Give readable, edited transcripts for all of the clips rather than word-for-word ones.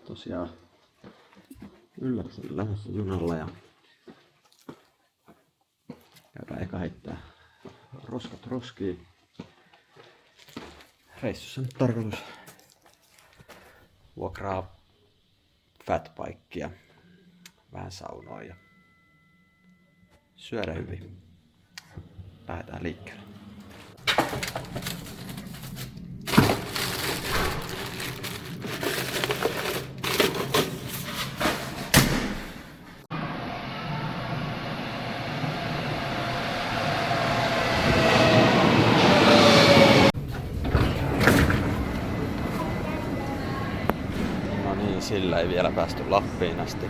Tosiaan Ylläksen lähdössä junalla ja käydään eka heittää roskat roskiin. Reissussa nyt tarkoitus vuokraa fatbikea, vähän saunoa ja syödä hyvin. Lähdetään liikkeelle. No niin, sillä ei vielä päästy Lappiin asti.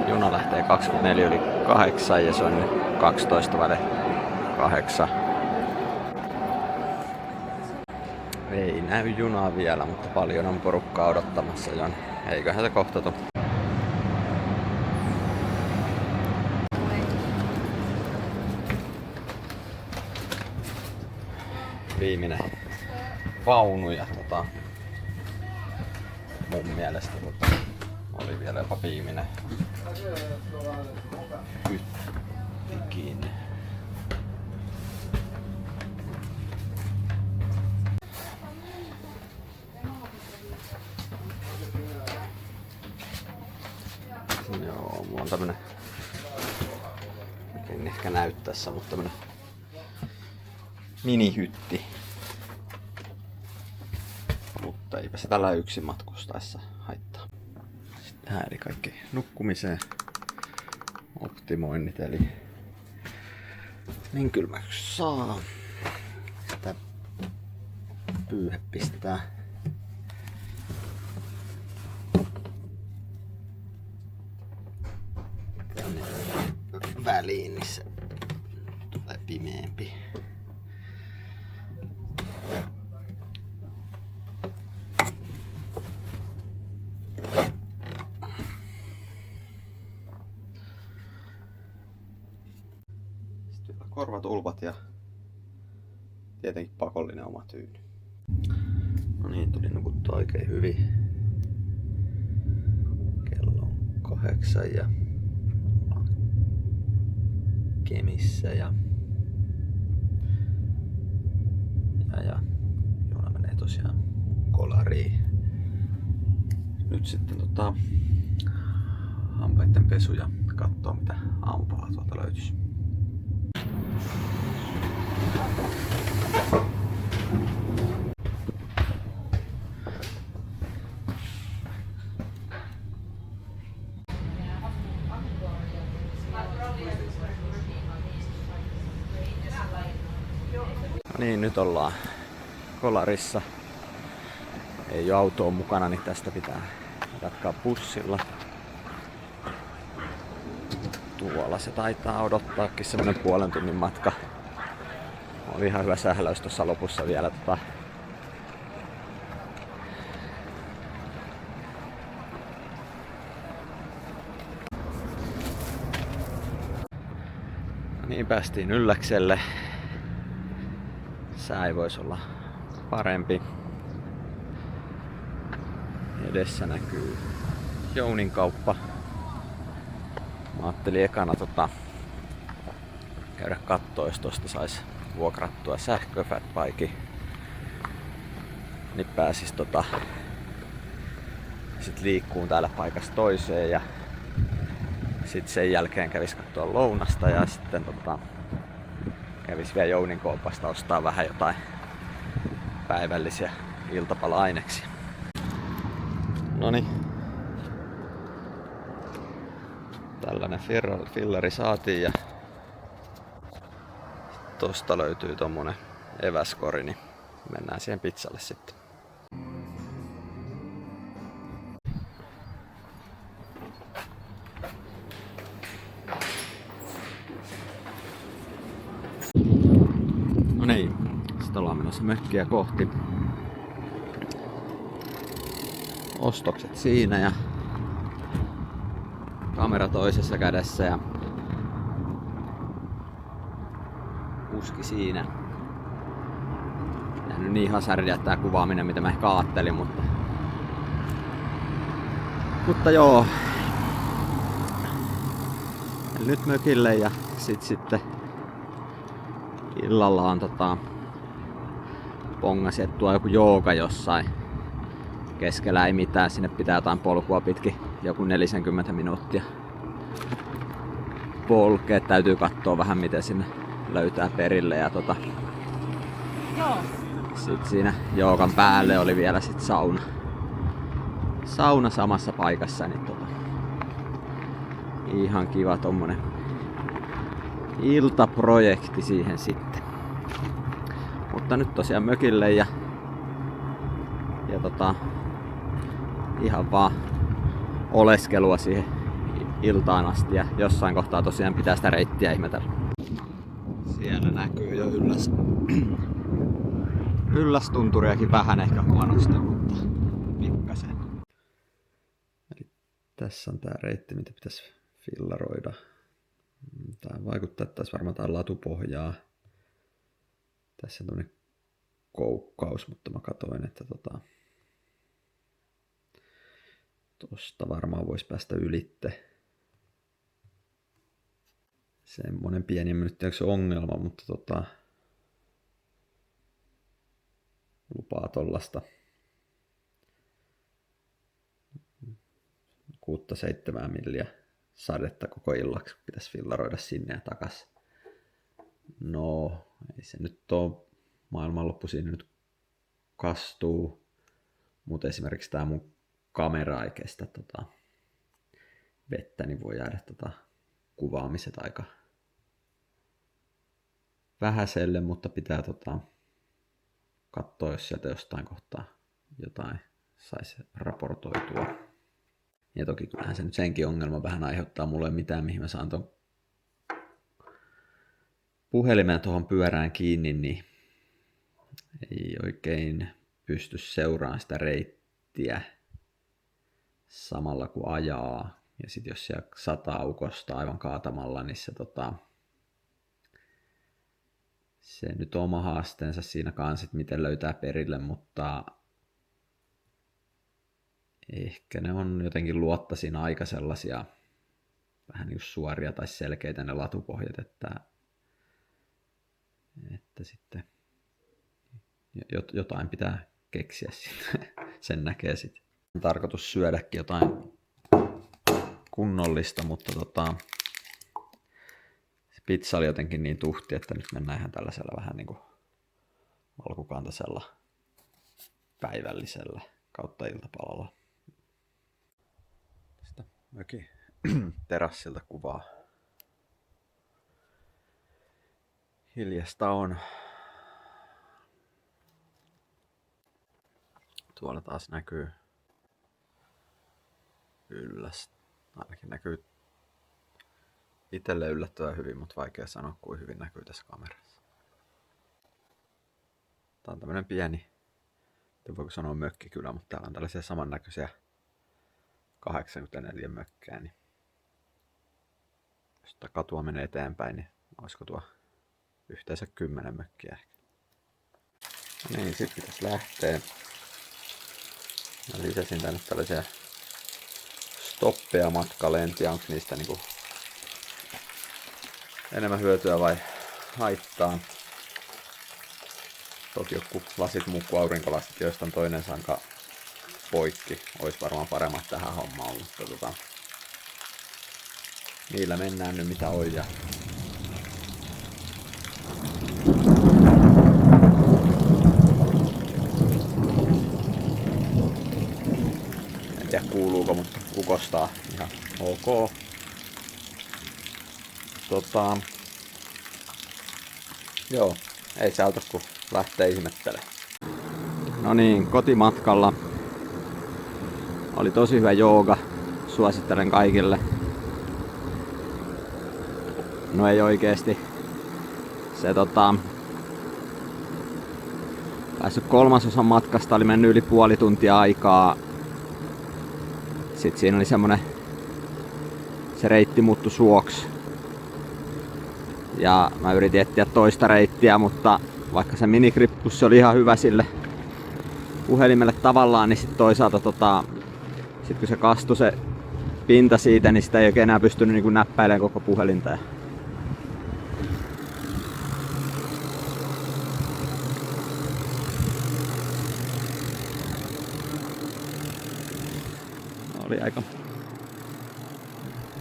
Juna lähtee 24:08 ja se on 12:08. Ei näy junaa vielä, mutta paljon on porukkaa odottamassa jo. Eiköhän se kohta tuu. Viimeinen vaunu ja mun mielestä oli vielä jopa viimeinen hyttikin. Joo, mulla on tämmönen, en ehkä näy tässä, mutta tämmönen minihytti. Mutta eipä se tällä yksin matkustaessa haittaa. Sitten tähän eli kaikki nukkumiseen optimoinnit, eli niin kylmäksi saa. Sitä pyyhe pistää tänne väliin, niin se tulee pimeämpi. Korvatulpat ja tietenkin pakollinen oma tyyny. No niin, tuli nukuttua oikein hyvin. Kello on 8 ja Kemissä ja juna menee tosiaan Kolariin. Nyt sitten hampaiden pesu ja katsoo mitä aamupalaa tuolta löytyisi. Niin, nyt ollaan Kolarissa. Ei ole autoa mukana, niin tästä pitää jatkaa bussilla. Tuolla se taitaa odottaakin semmonen puolen tunnin matka. Oli ihan hyvä sähläys tuossa lopussa vielä. Niin, päästiin Ylläkselle. Sää ei voisi olla parempi. Edessä näkyy Jounin kauppa. Mä ajattelin ekana käydä kattoo, jos tosta sais vuokrattua sähköfatbike. Niin pääsis sit liikkuun täällä paikasta toiseen ja sit sen jälkeen kävis katsoa lounasta ja sitten kävis vielä Jounin kaupasta ostaa vähän jotain päivällisiä iltapala-aineksia. Noniin. Tällainen filleri saatiin ja tosta löytyy tommonen eväskori, niin mennään siihen pizzalle sitten. No niin, sitten ollaan menossa mökkiä kohti. Ostokset siinä ja kamera toisessa kädessä ja puski siinä. Nähnyt niin hasardia tää kuvaaminen mitä mä ehkä ajattelin, mutta Mutta joo. Eli nyt mökille ja sitten illalla on pongasi, että tuo joku jooga jossain. Keskellä ei mitään, sinne pitää jotain polkua pitkin joku 40 minuuttia polkea. Täytyy katsoa vähän miten sinne löytää perille ja sit siinä joogan päälle oli vielä sit sauna samassa paikassa, niin ihan kiva tommonen iltaprojekti siihen sitten. Mutta nyt tosiaan mökille ja ihan vaan oleskelua siihen iltaan asti ja jossain kohtaa tosiaan pitää sitä reittiä ihmetellä. Siellä näkyy jo yllästunturiakin vähän ehkä huonosti, mutta pikkasen. Eli tässä on tää reitti, mitä pitäisi fillaroida. Tää vaikuttaa, että tässä varmaan tää latupohjaa. Tässä on tämmönen koukkaus, mutta mä katsoin, että tosta varmaan voisi päästä ylitte. Semmonen pieni, en nyt tiedä, se ongelma, mutta lupaa tollasta 6-7 milliä sadetta koko illaksi, pitäisi fillaroida sinne ja takas. No, ei se nyt oo maailmanloppu, siinä nyt kastuu, mutta esimerkiksi tää mun kamera ei kestä vettä, niin voi jäädä kuvaamiset aika vähäiselle, mutta pitää katsoa, jos sieltä jostain kohtaa jotain saisi raportoitua. Ja toki kyllähän se nyt senkin ongelma vähän aiheuttaa mulle mitään, mihin mä saan ton puhelimen tuohon pyörään kiinni, niin ei oikein pysty seuraamaan sitä reittiä samalla kun ajaa. Ja sit jos siellä sataa ukosta aivan kaatamalla, niin se nyt on oma haasteensa siinä kanssa, että miten löytää perille, mutta ehkä ne on jotenkin luottaisin aika sellaisia vähän niin suoria tai selkeitä ne latupohjat, että sitten jotain pitää keksiä sitten. Sen näkee sitten. On tarkoitus syödäkin jotain kunnollista, mutta se pizza oli jotenkin niin tuhti, että nyt mennään ihan tällaisella vähän niin kuin valkokantaisella päivällisellä kautta iltapalalla. Sitä mökin terassilta kuvaa. Hiljasta on. Tuolla taas näkyy ylläs. Ainakin näkyy itselle yllättävän hyvin, mutta vaikea sanoa, kuin hyvin näkyy tässä kamerassa. Tää on tämmönen pieni, en voiko sanoa mökkikylä, mutta täällä on tällaisia samannäköisiä 84 mökkää. Niin jos tätä katua menee eteenpäin, niin olisiko tuo yhteensä 10 mökkiä ehkä. No niin, sit pitäisi lähteä. Mä lisäsin tänne tällaisia stoppeja matkalle, en tiedä onko niistä niinku enemmän hyötyä vai haittaa. Toki joku lasit muukku aurinkolasit, joista on toinen sanka poikki. Ois varmaan paremmat tähän hommaan, mutta niillä mennään nyt mitä on. Ja en tiedä kuuluuko, mutta kukostaa ihan ok. Joo, ei se auta kun lähtee ihmettelemään. No niin, kotimatkalla oli tosi hyvä jooga. Suosittelen kaikille. No ei oikeesti. Se päässyt 1/3 matkasta, oli mennyt yli puoli tuntia aikaa. Sitten siinä oli semmonen, se reitti muuttui suoksi. Ja mä yritin etsiä toista reittiä, mutta vaikka se minikrippus oli ihan hyvä sille puhelimelle tavallaan, niin sit toisaalta Sitten kun se kastui se pinta siitä, niin sitä ei oikein enää pystynyt niin näppäilemään koko puhelinta. Oli aika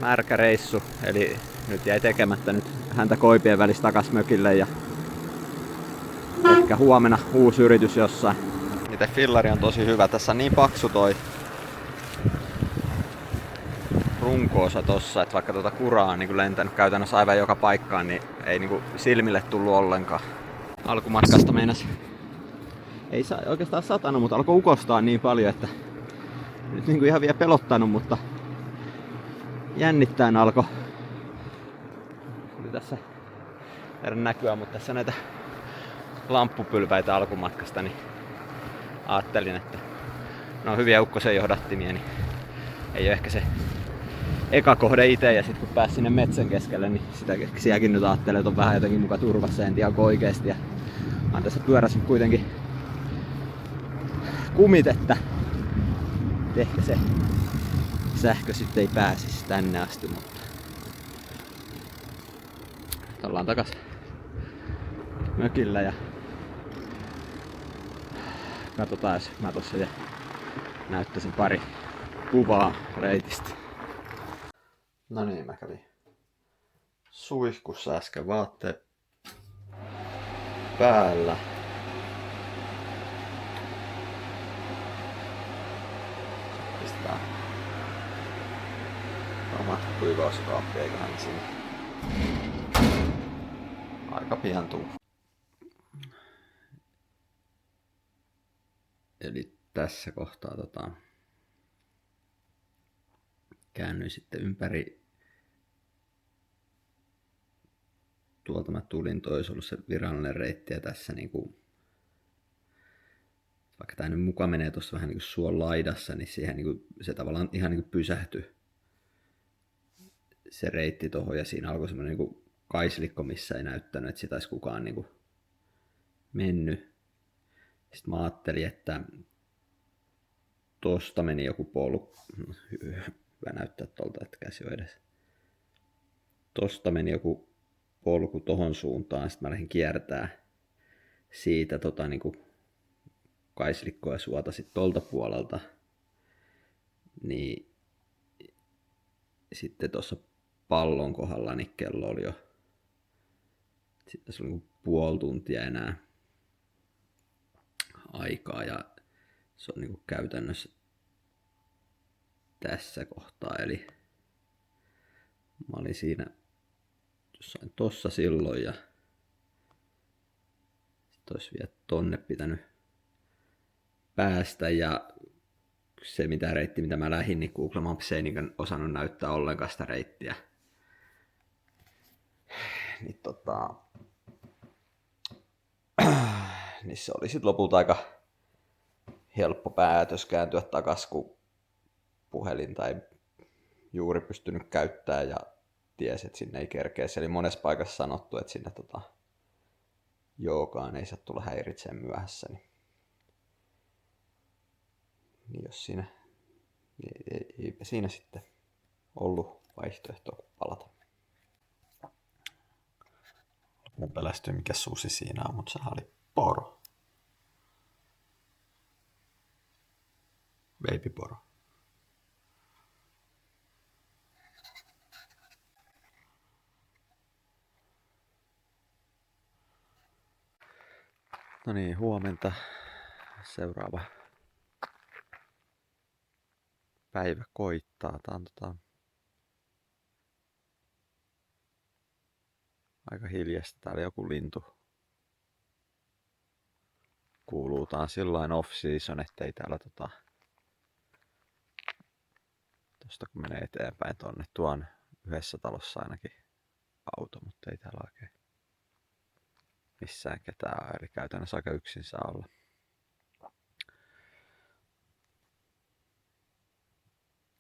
märkä reissu, eli nyt jäi tekemättä nyt häntä koipien välissä takas mökille ja ehkä huomenna uusi yritys jossain. Itse fillari on tosi hyvä, tässä on niin paksu toi runko-osa tossa, että vaikka tuota kuraa on niin lentänyt käytännössä aivan joka paikkaan, niin ei niin silmille tullut ollenkaan. Alkumatkasta meinas, ei oikeastaan satanut, mutta alkoi ukostaa niin paljon, että nyt niin ihan vielä pelottanut, mutta jännittäen alkoi. Oli tässä näkyä, mutta tässä näitä lamppupylväitä alkumatkasta, niin ajattelin, että ne on hyviä ukkosen johdattimia, niin ei ole ehkä se eka kohde itse, ja sitten kun pääsi sinne metsän keskelle, niin sitäkin nyt ajattelee, että on vähän jotenkin muka turvassa, en tiedä oikeesti. Ja on tässä pyörässä kuitenkin kumit, että ehkä se sähkö sitten ei pääsisi tänne asti, mutta ollaan takas mökillä ja katsotaan, jos mä tossa ja näyttäisin pari kuvaa reitistä. No niin, mä kävin suihkussa äsken vaatteet päällä. Pistetään omat kuivauskaappi, eiköhän sinne aika pian tuu. Eli tässä kohtaa käännyin sitten ympäri. Tuolta mä tulin, toi olisi ollut se virallinen reitti ja tässä niinku, vaikka tää nyt muka menee tuossa vähän niinku suon laidassa, niin siihen niinku, se tavallaan ihan niinku pysähtyi se reitti tohon ja siinä alkoi semmonen niinku kaislikko, missä ei näyttänyt, että sitä olisi kukaan niinku mennyt. Sitten mä ajattelin, että tosta meni joku polku. Hyvä näyttää tuolta, että käsi on edes. Tosta meni joku polku tohon suuntaan. Sitten mä lähdin kiertää siitä niinku kaislikkoa ja suota sit tolta puolelta. Niin sitten tuossa pallon kohdalla niin kello oli jo. Sitten se oli niinku puoli tuntia enää aikaa ja se on niinku käytännössä tässä kohtaa, eli mä olin siinä jossain tossa silloin ja sit olisi vielä tonne pitänyt päästä ja se reitti mitä mä lähdin, niin Google Maps ei niin osannut näyttää ollenkaan sitä reittiä. Niin niin se oli sit lopulta aika helppo päätös kääntyä takas, kun puhelinta ei juuri pystynyt käyttämään ja tiesi, että sinne ei kerkeä. Se oli monessa paikassa sanottu, että sinne joogaan ei saa tulla häiritsemään myöhässä. Niin jos siinä, eipä siinä sitten ollut vaihtoehtoa kuin palata. Mä pelästyin mikä susi siinä on, mutta sehän oli poro. Babyporo. No niin, huomenta. Seuraava päivä koittaa. Tää on aika hiljasta. Täällä joku lintu kuuluu. Tää on sillain off-season, ettei täällä tosta kun menee eteenpäin tonne. Tuon yhdessä talossa ainakin auto, mutta ei täällä oikein missään ketään. Eli käytännössä aika yksin saa olla.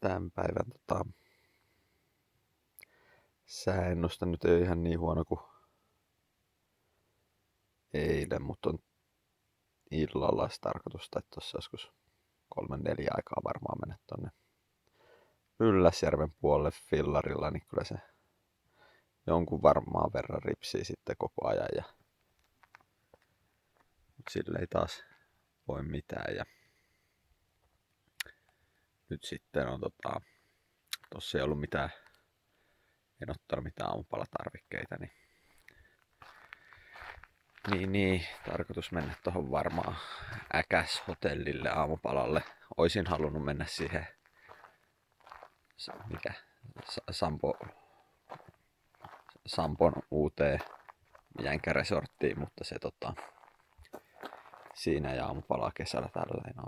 Tämän päivän sääennuste nyt ei ihan niin huono kuin eilen, mutta on illalla olisi tarkoitusta, että tuossa joskus 3-4 aikaa varmaan mennä tonne Ylläsjärven puolelle fillarilla, niin kyllä se jonkun varmaan verran ripsii sitten koko ajan. Mutta sille ei taas voi mitään. Ja nyt sitten on tossa ei ollut mitään, en ottanut mitään aamupalatarvikkeita, niin tarkoitus mennä tuohon varmaan Äkäs-hotellille aamupalalle. Oisin halunnut mennä siihen Sampon uuteen jänkäresorttiin, mutta se siinä ja aamupalaa kesällä tälleen. No.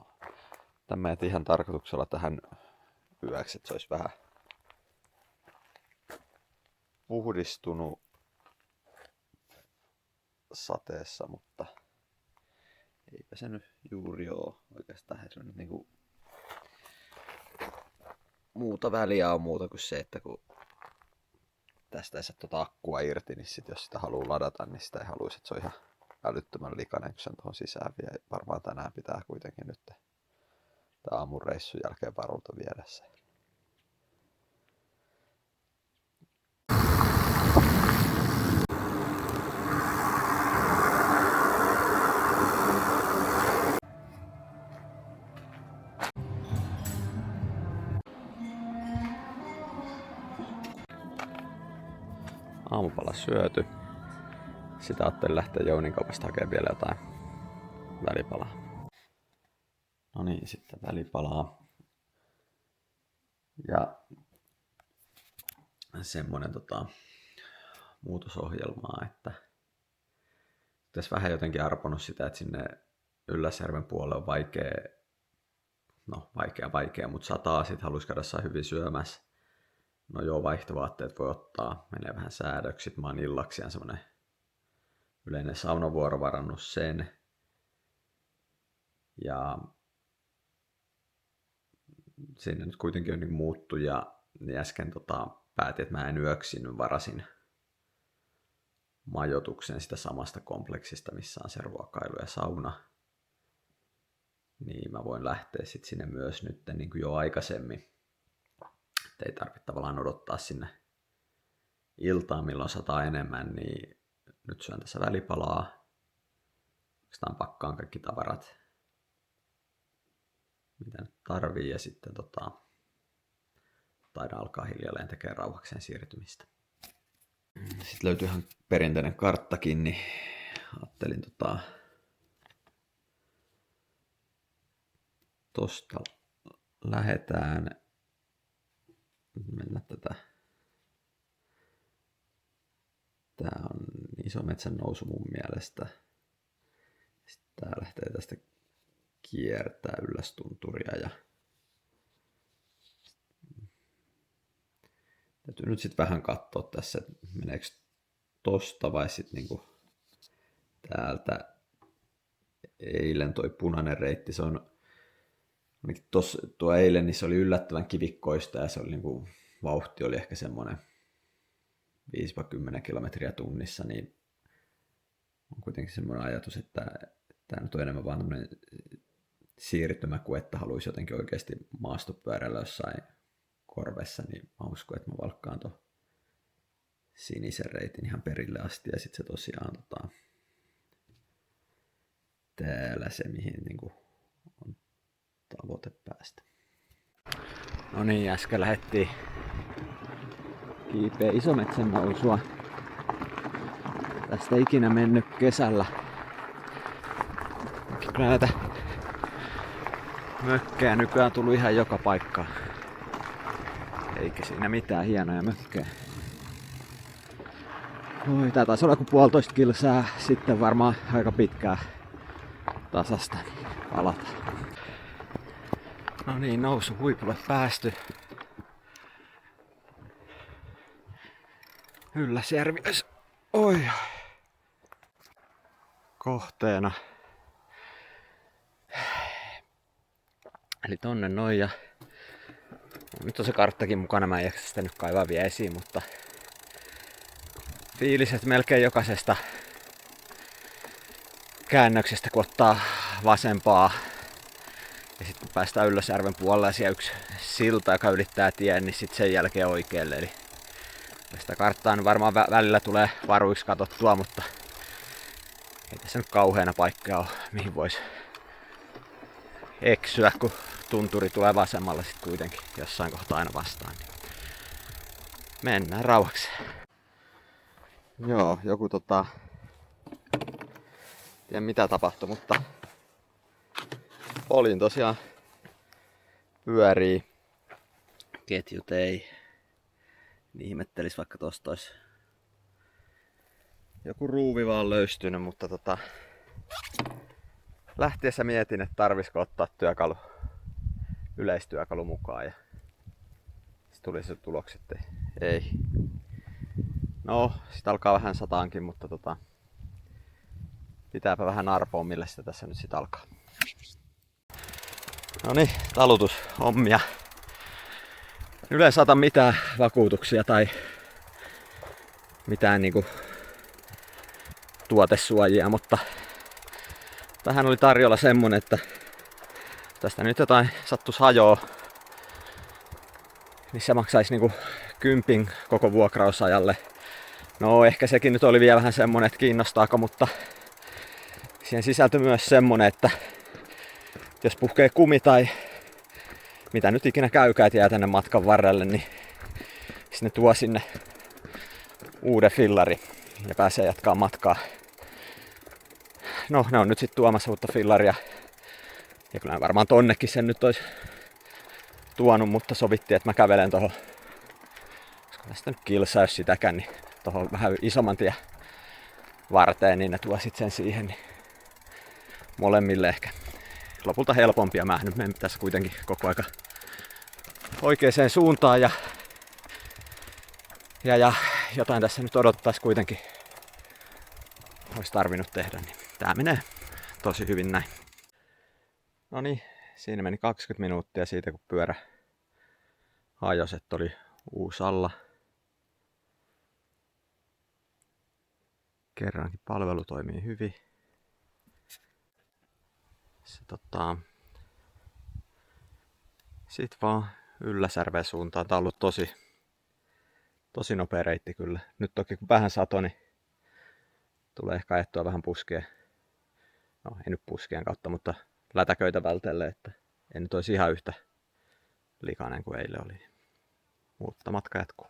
Tämä ihan tarkoituksella tähän yöksi, että se olisi vähän puhdistunut sateessa, mutta eipä se nyt juuri ole oikeastaan se nyt niinku muuta väliä on muuta kuin se, että kun tästä ei saa akkua irti, niin sit jos sitä haluaa ladata, niin sitä ei haluaisi, että se on ihan älyttömän likainen, kun sen tuohon sisään vie. Varmaan tänään pitää kuitenkin nyt tämän aamun reissun jälkeen varulta viedä se. Aamupala syöty. Sitä ajattelin lähteä Jouninkaupasta hakemaan vielä jotain välipalaa. No niin, sitten välipalaa. Ja semmonen muutosohjelmaa, että tässä vähän jotenkin arponut sitä, että sinne Ylläsjärven puolelle on vaikea, mutta sataa, sit haluaisi käydä hyvin syömässä. No joo, vaihtovaatteet voi ottaa, menee vähän säädöksit. Mä oon illaksi semmonen yleinen saunavuoro varannut sen. Ja siinä nyt kuitenkin on niin muuttu ja niin äsken päätin, että mä en yöksi varasin majoituksen sitä samasta kompleksista, missä on se ruokailu ja sauna. Niin mä voin lähteä sit sinne myös nyt niin kuin jo aikaisemmin. Et ei tarvitse tavallaan odottaa sinne iltaan, milloin sataa enemmän, niin nyt syön tässä välipalaa. Oikeastaan pakkaan kaikki tavarat, mitä nyt tarvii, ja sitten taidaan alkaa hiljalleen tekemään rauhakseen siirtymistä. Sitten löytyy ihan perinteinen karttakin, niin ajattelin tosta lähdetään mennä tätä. Tää on Isometsän nousu mun mielestä. Sitten tää lähtee tästä kiertää Yllästunturia ja täytyy nyt sitten vähän katsoa tässä, että meneekö tosta vai sitten niinku täältä. Eilen toi punainen reitti, se on tuo eilen, niin se oli yllättävän kivikkoista ja se oli niinku, vauhti oli ehkä semmoinen 5-10 kilometriä tunnissa, niin on kuitenkin semmoinen ajatus, että tämä nyt on enemmän vaan tämmöinen siirtymä kuin että haluaisi jotenkin oikeasti maastopyöräillä jossain korvessa, niin mä uskon, että mä valkkaan tuon sinisen reitin ihan perille asti ja sitten se tosiaan täällä se, mihin niinku on tavoite päästä. No niin, äsken lähdettiin kiipeä Isometsän nousua. Tästä ei ikinä mennyt kesällä. Kyllä näitä mökkejä nykyään tullut ihan joka paikkaan. Eikä siinä mitään, hienoja mökkejä. Oi, tää taisi olla kuin 1,5 kilsaa, sitten varmaan aika pitkää tasasta palata. No niin, nousu huipulle päästy. Ylläsjärvi olisi kohteena. Eli tonne noin ja nyt on se karttakin mukana, mä en jaksa sitä nyt kaivaa vielä esiin, mutta fiiliset melkein jokaisesta käännöksestä, kun ottaa vasempaa Ja sitten kun päästään Ylösjärven puolella ja siellä yksi silta, joka ylittää tien, niin sitten sen jälkeen oikealle. Eli sitä karttaa niin varmaan välillä tulee varuiksi katsottua, mutta ei tässä nyt kauheana paikkaa ole, mihin voisi eksyä, kun tunturi tulee vasemmalla sitten kuitenkin jossain kohtaa aina vastaan. Mennään rauhaksi. Joo, joku tiedä mitä tapahtui, mutta olin tosiaan pyörii. Ketjut ei. Niin ihmettelis vaikka tosta olisi joku ruuvi vaan löystynyt, mutta lähtiessä mietin, että tarvisiko ottaa yleistyökalu mukaan ja sitten tuli se tuloks, että ei. No, sit alkaa vähän sataankin, mutta pitääpä vähän arpoa, millä sitä tässä nyt sit alkaa. Noniin, talutushommia. Yleensä ota mitään vakuutuksia tai mitään niinku tuotesuojia, mutta tähän oli tarjolla semmonen, että tästä nyt jotain sattus hajoa, niin se maksaisi niinku 10 koko vuokrausajalle. No ehkä sekin nyt oli vielä vähän semmonen, että kiinnostaako, mutta siihen sisältyi myös semmonen, että jos puhkee kumi tai mitä nyt ikinä käykää, että jää tänne matkan varrelle, niin sinne tuo sinne uuden fillari ja pääsee jatkaa matkaa. No, ne on nyt sitten tuomassa uutta fillaria. Ja kyllä varmaan tonnekin sen nyt olisi tuonut, mutta sovittiin, että mä kävelen tohon, koska tästä nyt kilsaa jos sitäkään, niin tohon vähän isomman tien varteen, niin ne tuo sitten sen siihen. Niin molemmille ehkä lopulta helpompia. Mä nyt menen tässä kuitenkin koko aika oikeaan suuntaan ja jotain tässä nyt odottaisi kuitenkin olisi tarvinnut tehdä, niin tää menee tosi hyvin näin. No niin, siinä meni 20 minuuttia siitä kun pyörä hajosi, että oli uusi alla. Kerrankin palvelu toimii hyvin. Sitten vaan Ylläsjärven suuntaan. Tää on ollut tosi nopea reitti kyllä. Nyt toki kun vähän sato, niin tulee ehkä ajettua vähän puskeen. No ei nyt puskien kautta, mutta lätäköitä vältelle, että en nyt olisi ihan yhtä likainen kuin eilen oli. Mutta matka jatkuu.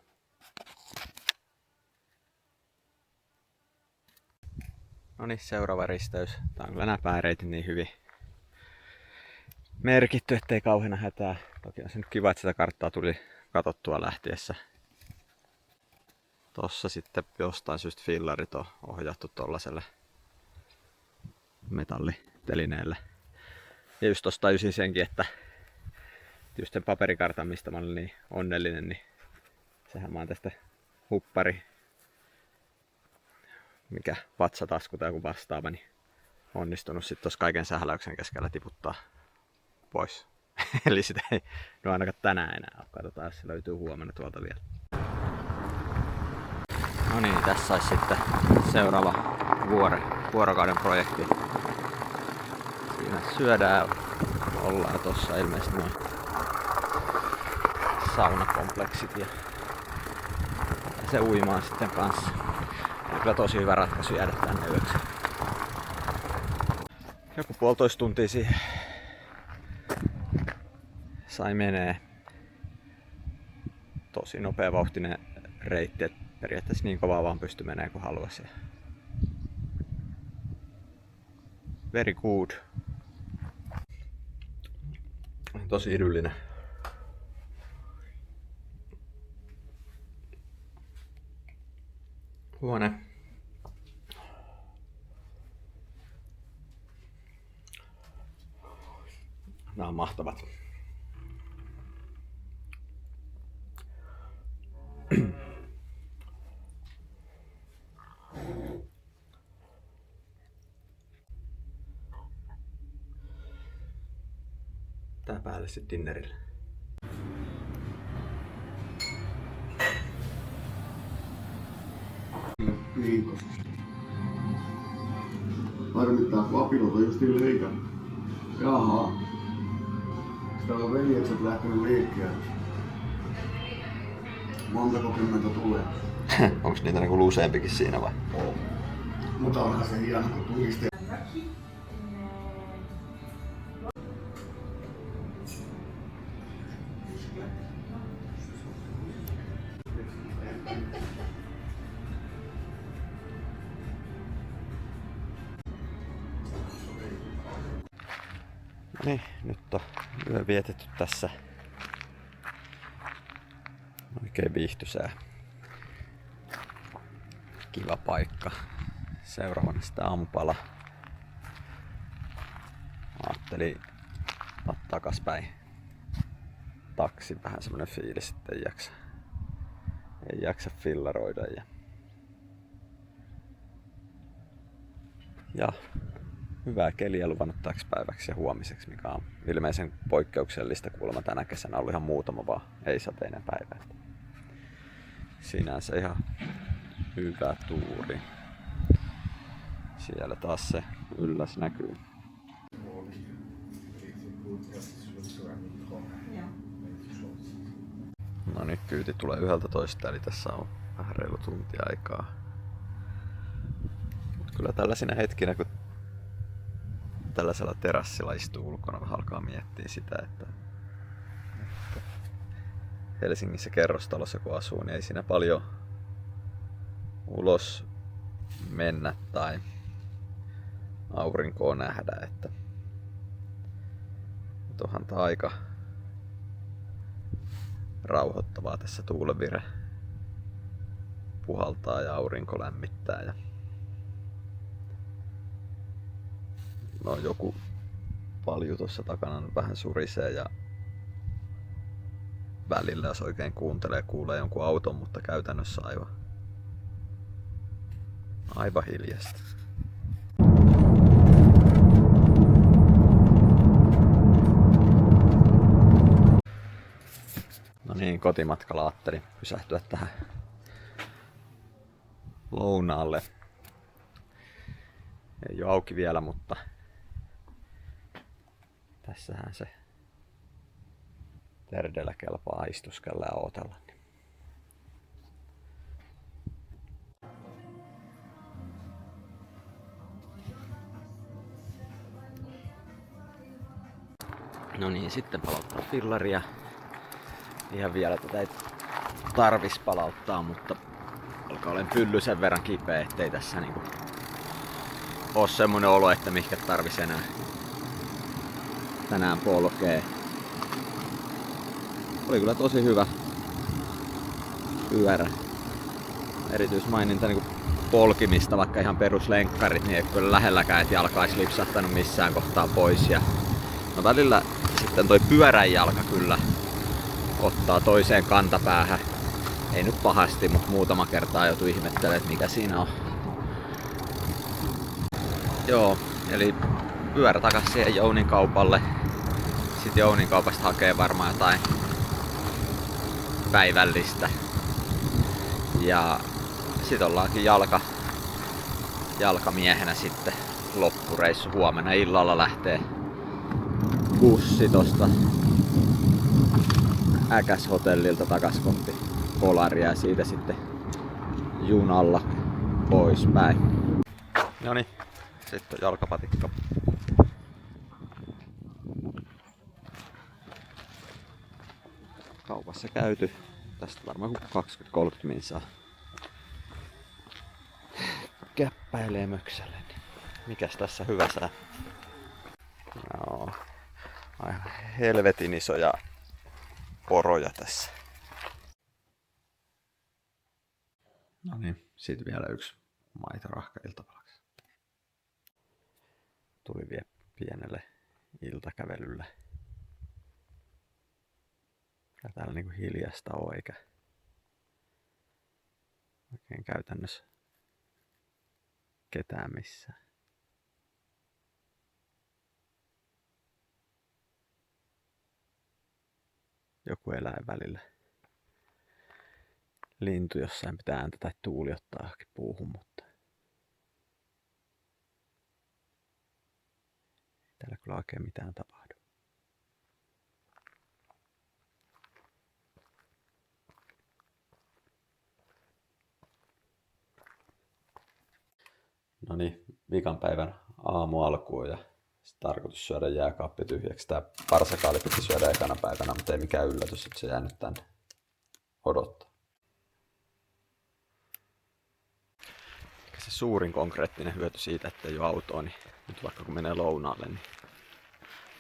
No niin, seuraava risteys. Tää on kyllä nämä pääreitin niin hyvin merkitty, ettei kauheena hätää. Toki on se nyt kiva, että sitä karttaa tuli katsottua lähtiessä. Tossa sitten jostain syystä fillarit on ohjattu tollaselle metallitelineelle. Ja just tosta tajusin senkin, että just sen paperikartan, mistä mä olin niin onnellinen, niin sehän mä oon tästä huppari, mikä vatsatasku tai joku vastaava, niin onnistunut sitten tossa kaiken sähläyksen keskellä tiputtaa pois. Eli sitä ei no ainakaan tänään enää ole. Katsotaan, jos se löytyy huomenna tuolta vielä. No niin, tässä olisi sitten seuraava vuorokauden projekti. Siinä syödään, ollaan tossa ilmeisesti noin saunakompleksit ja se uimaan sitten kanssa. On kyllä tosi hyvä ratkaisu jäädä tänne yöksi. Joku 1,5 tuntia siihen sai menee. Tosi nopea vauhtinen reitti, että periaatteessa niin kovaa vaan pysty menee kun haluaisi. Very good. Tosi idyllinen. Huone. Nämä on mahtavat. Tää päälle sitten dinnerille. Kiitos. Harmittaa, kun apilot on justiin leikannut. Jaha. Täällä on veljekset lähtenyt liikkeelle. Montako kymmentä tulee? Onks niitä niinku useampikin siinä vai? On. Mutta onhan se hieno, kun turisti. No niin, nyt on yö vietetty tässä. Oikein viihtyisää. Kiva paikka. Seuraavana sitä aamupala. Ajattelin ottaa takaspäin taksi. Vähän semmonen fiilis, että ei jaksa fillaroida. Ja hyvää keliä luvannut täksi päiväksi ja huomiseksi, mikä on ilmeisen poikkeuksellista kuulemma tänä kesänä. On ollut ihan muutama vaan ei-sateinen päivä. Sinänsä ihan hyvä tuuri. Siellä taas se ylläs näkyy. No nyt kyyti tulee 11, eli tässä on vähän reilu tunti aikaa. Mut kyllä tällaisina hetkinä, kun tällaisella terassilla istuu ulkona, vähän alkaa miettiä sitä, että Helsingissä kerrostalossa kun asuu, niin ei siinä paljon ulos mennä tai aurinkoa nähdä, että onhan tää aika rauhoittavaa tässä tuulevire puhaltaa ja aurinko lämmittää ja no joku palju tuossa takana vähän surisee ja välillä jos oikein kuulee jonkun auton, mutta käytännössä aivan hiljasta. No niin, kotimatkalla ajattelin pysähtyä tähän lounaalle. Ei ole auki vielä, mutta tässähän se terdellä kelpaa istuskella ja ootella. No niin, sitten palauttaa fillaria. Ihan vielä tätä ei tarvis palauttaa, mutta alkaa olemaan pylly sen verran kipeä, ettei tässä niinku oo semmonen olo, että mihinkä tarvis enää tänään polkee. Oli kyllä tosi hyvä pyörä. Erityismaininta niinku polkimista, vaikka ihan peruslenkkarit, niin ei kyllä lähelläkään, että jalka olisi lipsahtanut missään kohtaa pois. Ja no välillä sitten toi pyörän jalka kyllä ottaa toiseen kantapäähän. Ei nyt pahasti, mutta muutama kertaa joutuu ihmettelemään, että mikä siinä on. Joo, eli pyörä takas siihen Jounin kaupalle. Sitten Jounin kaupasta hakee varmaan jotain päivällistä. Ja sit ollaankin jalkamiehenä sitten loppureissu. Huomenna illalla lähtee bussi tosta Äkäs-hotellilta takas kohti Kolaria ja siitä sitten junalla poispäin. Noniin, sitten jalkapatikka. Kaupassa käyty. Tästä varmaan 20-30 minsaa käppäilee möksälle. Mikäs tässä hyvä sää? No, aivan helvetin isoja poroja tässä. No niin, sit vielä yksi maitorahka iltapalaksi. Tuli vielä pienelle iltakävelylle. Ja täällä niinku hiljasta on eikä oikein käytännössä ketään missään. Joku eläin välillä. Lintu jossain pitää ääntä tai tuuli ottaa johonkin puuhun, mutta ei täällä kyllä oikein mitään tapahdu. No niin, vikan päivän aamu alkuun ja tarkoitus syödä jääkaappi tyhjäksi. Tää parsakaali piti syödä ekana päivänä, mutta ei mikään yllätys, että se jäänyt tänne odottaa. Se suurin konkreettinen hyöty siitä, että ei ole autoa, niin nyt vaikka kun menee lounaalle, niin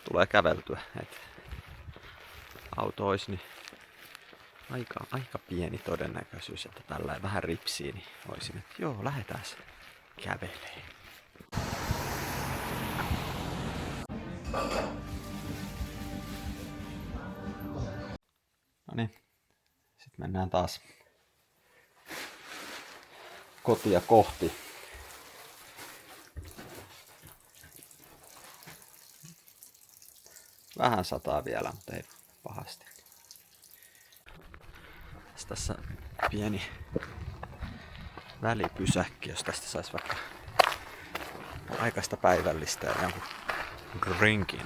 tulee käveltyä. Et auto olisi niin aika pieni todennäköisyys, että tällä vähän ripsii, niin olisin, että joo, lähdetään kävelee. No niin, sitten mennään taas kotia kohti. Vähän sataa vielä, mutta ei pahasti. Tässä pieni välipysäkki, jos tästä saisi vaikka aikaista päivällistä ja jonkun drinkin.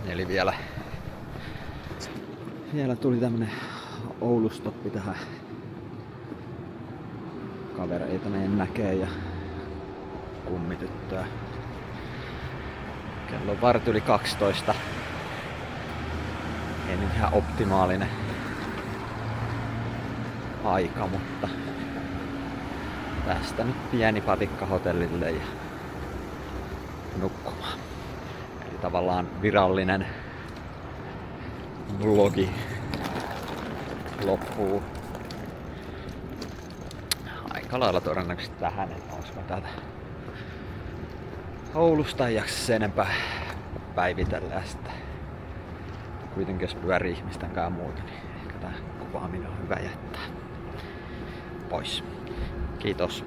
Eli vielä tuli tämmönen Oulustoppi tähän. Kavereita meidän näkee ja kummityttöä. Kello on varti yli 12. Ei nyt ihan optimaalinen aika, mutta tästä nyt pieni patikka hotellille ja nukkumaan. Eli tavallaan virallinen vlogi loppuu aika lailla todennäköisesti tähän, että olisiko täältä Oulusta ei jaksa sen enempää päivitellä ja sitten kuitenkin jos pyörii ihmistenkään muuta, niin ehkä tää kuvaaminen on hyvä jättää pois. Kiitos.